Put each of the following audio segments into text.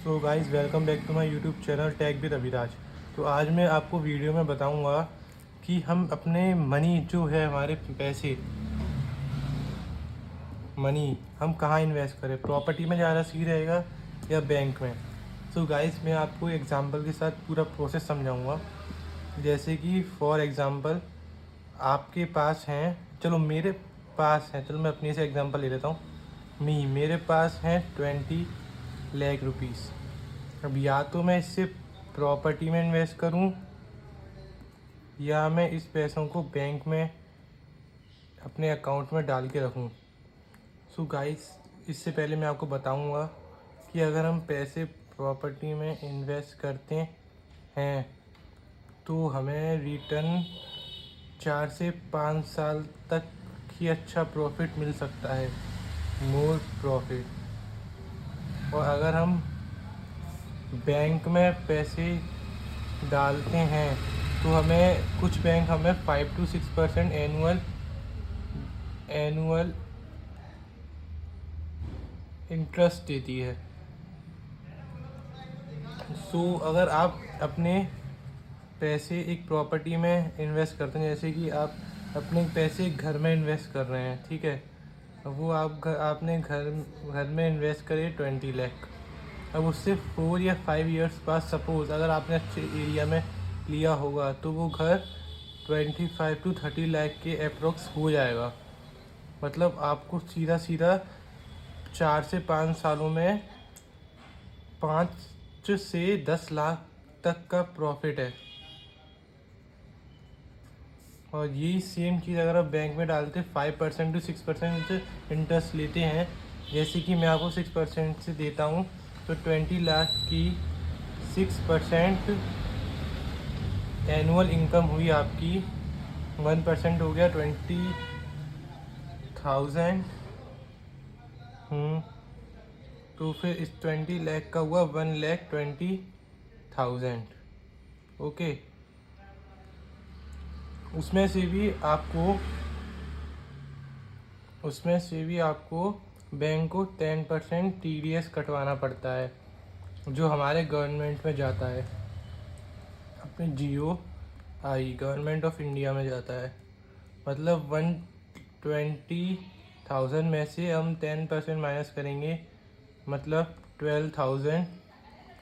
So guys welcome back to my YouTube channel tag with Abhiraj. तो आज मैं आपको वीडियो में बताऊंगा कि हम अपने मनी जो है हमारे पैसे मनी हम कहाँ इन्वेस्ट करें, प्रॉपर्टी में ज़्यादा सही रहेगा या बैंक में। सो गाइज़ मैं आपको एग्जांपल के साथ पूरा प्रोसेस समझाऊंगा। जैसे कि फॉर एग्ज़ाम्पल आपके पास हैं, चलो मेरे पास है, चलो मैं अपने से एग्जांपल ले लेता हूँ। मेरे पास हैं 20 लाख रुपीज़। अब या तो मैं इससे प्रॉपर्टी में इन्वेस्ट करूं या मैं इस पैसों को बैंक में अपने अकाउंट में डाल के रखूं। सो गाइस इससे पहले मैं आपको बताऊंगा कि अगर हम पैसे प्रॉपर्टी में इन्वेस्ट करते हैं तो हमें रिटर्न 4 से 5 साल तक ही अच्छा प्रॉफिट मिल सकता है, मोर प्रॉफिट। और अगर हम बैंक में पैसे डालते हैं तो हमें कुछ बैंक हमें 5 to 6% एनुअल इंटरेस्ट देती है। अगर आप अपने पैसे एक प्रॉपर्टी में इन्वेस्ट करते हैं, जैसे कि आप अपने पैसे घर में इन्वेस्ट कर रहे हैं, ठीक है। अब वो आपने घर में इन्वेस्ट करे 20 लाख। अब उससे 4 या 5 ईयर्स बाद सपोज़ अगर आपने अच्छे एरिया में लिया होगा तो वो घर 25 to 30 लाख के अप्रोक्स हो जाएगा। मतलब आपको सीधा सीधा 4 से 5 सालों में 5 से 10 लाख तक का प्रॉफिट है। और यही सेम चीज़ अगर आप बैंक में डालते 5% to 6% इंटरेस्ट लेते हैं, जैसे कि मैं आपको 6% से देता हूँ, तो 20 लाख की 6% एनुअल इनकम हुई आपकी। 1% हो गया 20,000। तो फिर इस 20 लाख का हुआ 1,20,000। ओके। उसमें से भी आपको बैंक को 10% TDS कटवाना पड़ता है, जो हमारे गवर्नमेंट में जाता है, अपने GOI गवर्नमेंट ऑफ इंडिया में जाता है। मतलब 120,000 में से हम 10% माइनस करेंगे, मतलब 12,000।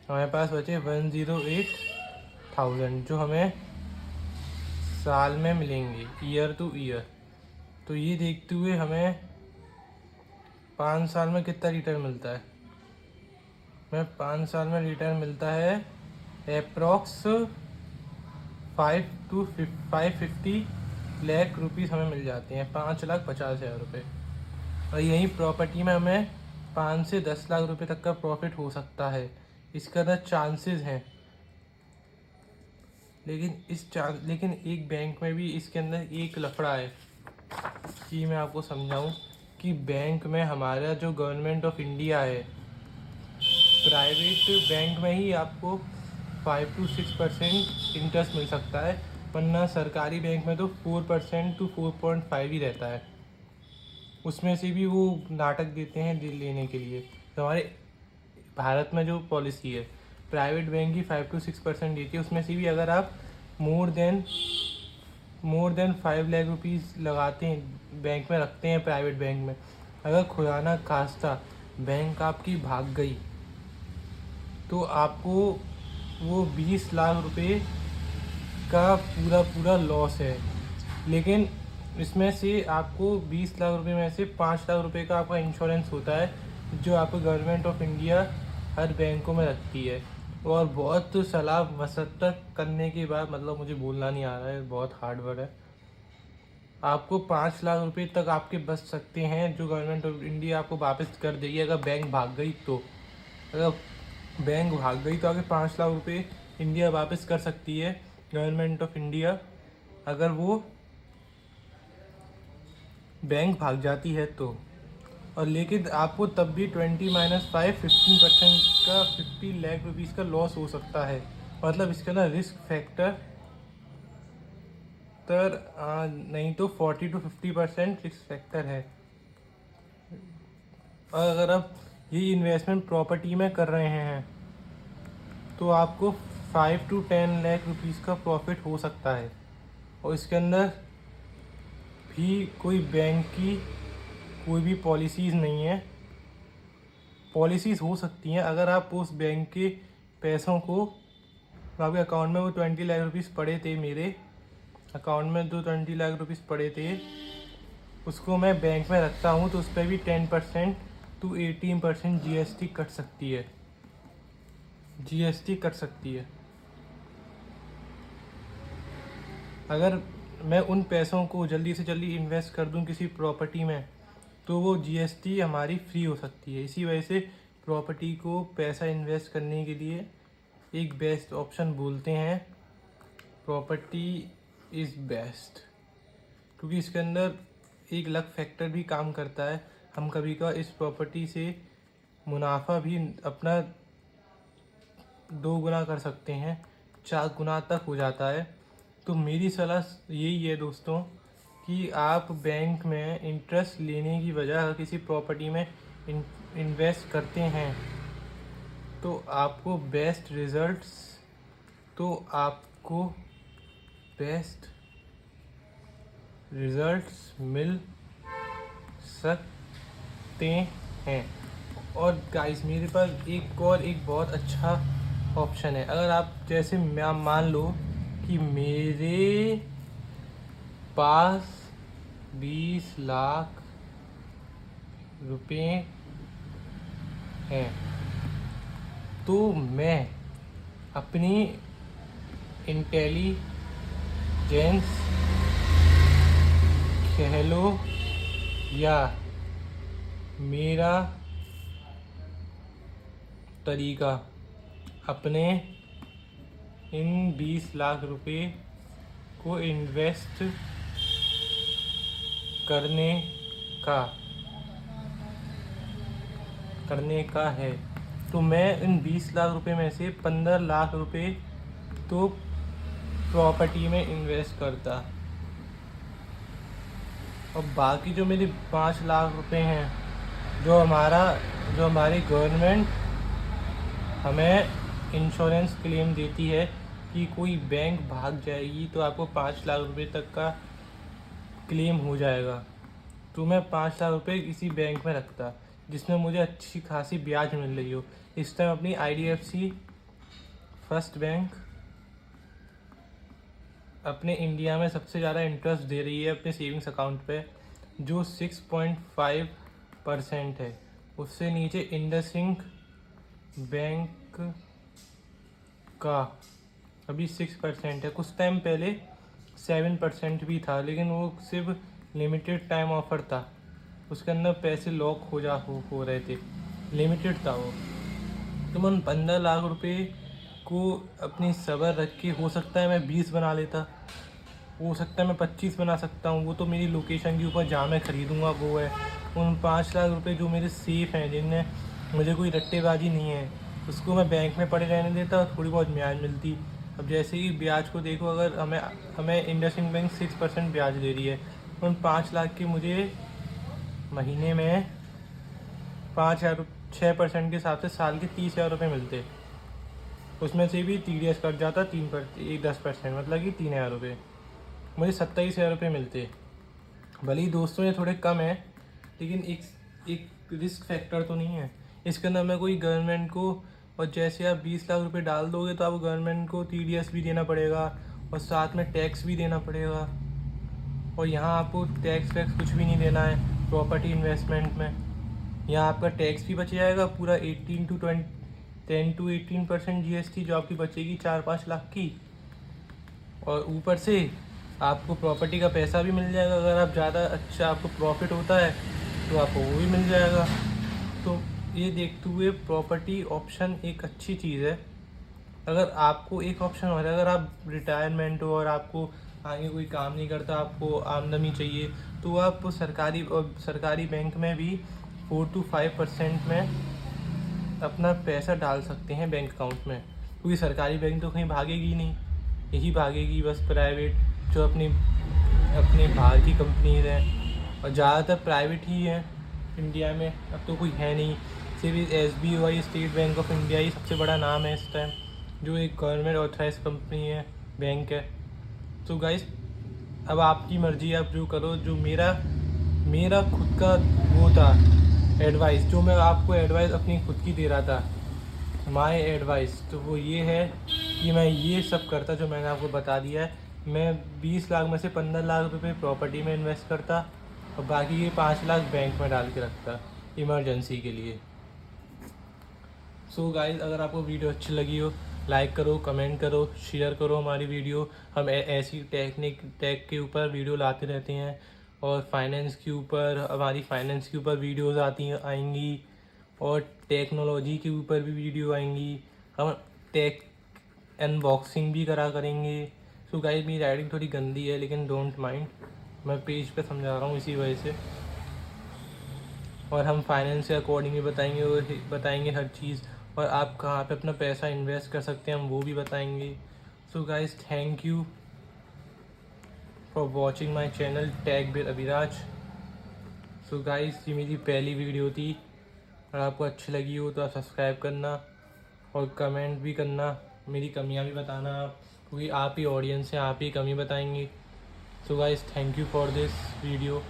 हमारे पास बचे 108,000 जो हमें साल में मिलेंगे, ईयर टू ईयर। तो ये देखते हुए हमें 5 साल में कितना रिटर्न मिलता है। हमें 5 साल में रिटर्न मिलता है अप्रॉक्स 550 लाख रुपीज़ हमें मिल जाते हैं, 5,50,000 रुपये। और यहीं प्रॉपर्टी में हमें 5 से 10 लाख रुपए तक का प्रॉफिट हो सकता है। इसके अंदर चांसेस हैं, लेकिन एक बैंक में भी इसके अंदर एक लफड़ा है कि मैं आपको समझाऊं कि बैंक में हमारा जो गवर्नमेंट ऑफ इंडिया है, प्राइवेट बैंक में ही आपको 5 to 6% इंटरेस्ट मिल सकता है, वरना सरकारी बैंक में तो 4% to 4.5 ही रहता है। उसमें से भी वो नाटक देते हैं लेने के लिए। तो हमारे भारत में जो पॉलिसी है, प्राइवेट बैंक की 5 to 6% देती है। उसमें से भी अगर आप मोर देन 5 लाख रुपीज़ लगाते हैं, बैंक में रखते हैं प्राइवेट बैंक में, अगर खुदा ना खास्ता बैंक आपकी भाग गई तो आपको वो 20 लाख रुपए का पूरा लॉस है। लेकिन इसमें से आपको 20 लाख रुपए में से 5 लाख रुपए का आपका इंश्योरेंस होता है, जो आपको गवर्नमेंट ऑफ इंडिया हर बैंकों में रखती है। और बहुत सलाह मशक्क़त करने के बाद, मतलब मुझे बोलना नहीं आ रहा है, बहुत हार्ड वर्ड है, आपको 5 लाख रुपए तक आपके बच सकते हैं, जो गवर्नमेंट ऑफ इंडिया आपको वापस कर देगी अगर बैंक भाग गई तो। अगर बैंक भाग गई तो आगे 5 लाख रुपए इंडिया वापस कर सकती है, गवर्नमेंट ऑफ इंडिया, अगर वो बैंक भाग जाती है तो। और लेकिन आपको तब भी 20 - 5 15% का 50 लाख रुपीज़ का लॉस हो सकता है। मतलब इसके अंदर रिस्क फैक्टर नहीं तो 40 to 50% रिस्क फैक्टर है। और अगर आप ये इन्वेस्टमेंट प्रॉपर्टी में कर रहे हैं तो आपको 5 to 10 लाख रुपीज़ का प्रॉफिट हो सकता है। और इसके अंदर भी कोई बैंक की कोई भी पॉलिसीज़ नहीं है। पॉलिसीज़ हो सकती हैं अगर आप उस बैंक के पैसों को, आपके अकाउंट में वो 20 लाख रुपीज़ पड़े थे, मेरे अकाउंट में जो 20 लाख रुपीज़ पड़े थे उसको मैं बैंक में रखता हूँ, तो उस पर भी 10% to 18% GST कट सकती है, GST कट सकती है। अगर मैं उन पैसों को जल्दी से जल्दी इन्वेस्ट कर दूं किसी प्रॉपर्टी में, तो वो GST हमारी फ्री हो सकती है। इसी वजह से प्रॉपर्टी को पैसा इन्वेस्ट करने के लिए एक बेस्ट ऑप्शन बोलते हैं, प्रॉपर्टी इज़ बेस्ट, क्योंकि इसके अंदर एक लक फैक्टर भी काम करता है। हम कभी कभार इस प्रॉपर्टी से मुनाफा भी अपना 2 गुना कर सकते हैं, 4 गुना तक हो जाता है। तो मेरी सलाह यही है दोस्तों कि आप बैंक में इंटरेस्ट लेने की बजाय अगर किसी प्रॉपर्टी में इन्वेस्ट करते हैं तो आपको बेस्ट रिजल्ट्स मिल सकते हैं। और गाइस मेरे पास एक बहुत अच्छा ऑप्शन है। अगर आप जैसे मान लो कि मेरे पास 20 लाख रुपए हैं, तो मैं अपनी इंटेलिजेंस कह लो या मेरा तरीका अपने इन 20 लाख रुपए को इन्वेस्ट करने का है। तो मैं इन 20 लाख रुपए में से 15 लाख रुपए तो प्रॉपर्टी में इन्वेस्ट करता, और बाकी जो मेरे 5 लाख रुपए हैं, जो हमारी गवर्नमेंट हमें इंश्योरेंस क्लेम देती है कि कोई बैंक भाग जाएगी तो आपको 5 लाख रुपए तक का क्लेम हो जाएगा। तो मैं 5 लाख रुपए किसी बैंक में रखता जिसमें मुझे अच्छी खासी ब्याज मिल रही हो। इस टाइम अपनी IDFC फर्स्ट बैंक अपने इंडिया में सबसे ज़्यादा इंटरेस्ट दे रही है अपने सेविंग्स अकाउंट पे, जो 6.5% है। उससे नीचे इंडसइंड बैंक का अभी 6% है। कुछ टाइम पहले 7% भी था, लेकिन वो सिर्फ लिमिटेड टाइम ऑफर था, उसके अंदर पैसे लॉक हो रहे थे, लिमिटेड था वो। तो मैं 15 लाख रुपए को अपनी सब्र रख के, हो सकता है मैं 20 बना लेता, हो सकता है मैं 25 बना सकता हूँ, वो तो मेरी लोकेशन के ऊपर जहाँ मैं ख़रीदूँगा वो है। उन 5 लाख रुपए जो मेरे सेफ़ हैं, जिनमें मुझे कोई रट्टेबाजी नहीं है, उसको मैं बैंक में पड़े रहने देता और थोड़ी बहुत ब्याज मिलती। अब जैसे कि ब्याज को देखो, अगर हमें इंडसइंड बैंक 6% ब्याज दे रही है, उन 5 लाख के मुझे महीने में 6% के हिसाब से साल के 30,000 रुपये मिलते। उसमें से भी TDS कट जाता 10%, मतलब कि 3,000 रुपये, मुझे 27,000 रुपये मिलते। भले ही दोस्तों ये थोड़े कम है, लेकिन एक रिस्क फैक्टर तो नहीं है इसके अंदर। मैं कोई गवर्नमेंट को, और जैसे आप 20 लाख रुपए डाल दोगे तो आपको गवर्नमेंट को TDS भी देना पड़ेगा और साथ में टैक्स भी देना पड़ेगा, और यहाँ आपको टैक्स वैक्स कुछ भी नहीं देना है प्रॉपर्टी इन्वेस्टमेंट में। यहाँ आपका टैक्स भी बच जाएगा पूरा 10 to 18% GST जो आपकी बचेगी 4-5 लाख की, और ऊपर से आपको प्रॉपर्टी का पैसा भी मिल जाएगा। अगर आप ज़्यादा अच्छा आपको प्रॉफिट होता है तो आपको वो भी मिल जाएगा। तो ये देखते हुए प्रॉपर्टी ऑप्शन एक अच्छी चीज़ है। अगर आपको एक ऑप्शन हो रहा है, अगर आप रिटायरमेंट हो और आपको आगे कोई काम नहीं करता, आपको आमदनी चाहिए, तो आप सरकारी बैंक में भी 4 to 5% में अपना पैसा डाल सकते हैं बैंक अकाउंट में, क्योंकि सरकारी बैंक तो कहीं भागेगी नहीं, यही भागेगी बस प्राइवेट, जो अपने बाहर की कंपनीज हैं, और ज़्यादातर प्राइवेट ही है इंडिया में, अब तो कोई है नहीं। सिर्फ SBI, state bank of India ही सबसे बड़ा नाम है इस टाइम, जो एक गवर्नमेंट ऑथराइज कंपनी है, बैंक है। तो गाइस अब आपकी मर्जी, आप जो करो। जो मेरा मेरा खुद का वो था एडवाइस, जो मैं आपको एडवाइस अपनी खुद की दे रहा था, माय एडवाइस, तो वो ये है कि मैं ये सब करता जो मैंने आपको बता दिया है। मैं 20 लाख में से 15 लाख रुपए प्रॉपर्टी में इन्वेस्ट करता और बाकी ये 5 लाख बैंक में डाल के रखता इमरजेंसी के लिए। सो गाइस, अगर आपको वीडियो अच्छी लगी हो, लाइक करो, कमेंट करो, शेयर करो हमारी वीडियो। हम ऐसी टेक के ऊपर वीडियो लाते रहते हैं और फाइनेंस के ऊपर, हमारी फाइनेंस के ऊपर वीडियोस आएंगी और टेक्नोलॉजी के ऊपर भी वीडियो आएंगी। हम टेक अनबॉक्सिंग भी करेंगे। सो गाइस, मेरी राइटिंग थोड़ी गंदी है लेकिन डोंट माइंड, मैं पेज पे समझा रहा हूँ इसी वजह से। और हम फाइनेंस के अकॉर्डिंग भी बताएंगे हर चीज़, और आप कहाँ पे अपना पैसा इन्वेस्ट कर सकते हैं हम वो भी बताएंगे। So guys, thank you for watching my channel tag with Abhiraj. So guys, ये मेरी पहली वीडियो थी। अगर आपको अच्छी लगी हो तो आप सब्सक्राइब करना और कमेंट भी करना, मेरी कमियां भी बताना आप, क्योंकि आप ही ऑडियंस हैं, आप ही कमी बताएंगे। So guys, thank you for this video.